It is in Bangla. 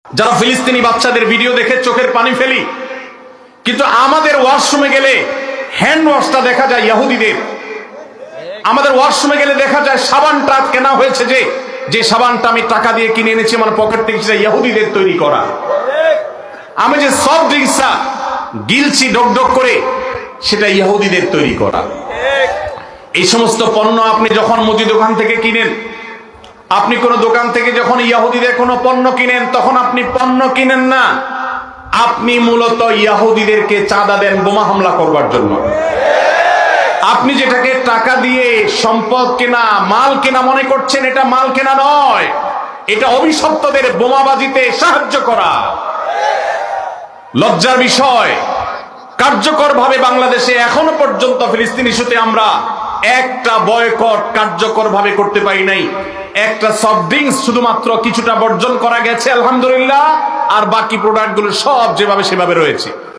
যারা ফিলিস্তিনি বাচ্চাদের ভিডিও দেখে চোখের পানি ফেলি, কিন্তু আমাদের ওয়াশরুমে গেলে হ্যান্ড ওয়াশটা দেখা যায় ইহুদিদের। আমাদের ওয়াশরুমে গেলে দেখা যায় সাবানটা কেনা হয়েছে যে সাবানটা আমি টাকা দিয়ে কিনে এনেছি আমার পকেট থেকে, সেটা ইহুদিদের তৈরি করা। আমি যে সফট ড্রিঙ্কসটা গিলছি ডক করে, সেটা ইহুদিদের তৈরি করা। এই সমস্ত পণ্য আপনি যখন মুদি দোকান থেকে কিনেন, আপনি কোন দোকান থেকে যখন ইহুদিদের কোন পণ্য কিনেন, তখন আপনি পণ্য কিনেন না, আপনি মূলত ইহুদিদেরকে চাঁদা দেন বোমা হামলা করবার জন্য। আপনি যেটাকে টাকা দিয়ে সম্পদ কেনা, মাল কেনা মনে করছেন, এটা মাল কেনা নয়, এটা অভিশপ্তদের বোমাবাজিতে সাহায্য করা। লজ্জার বিষয়, কার্যকরভাবে বাংলাদেশে এখনো পর্যন্ত ফিলিস্তিন ইস্যুতে আমরা একটা বয়কট কার্যকরভাবে করতে পারি নাই। একটা সফট ড্রিঙ্কস শুধুমাত্র কিছুটা বর্জন করা গেছে আলহামদুলিল্লাহ, আর বাকি প্রোডাক্টগুলো সব যেভাবে সেভাবে রয়েছে।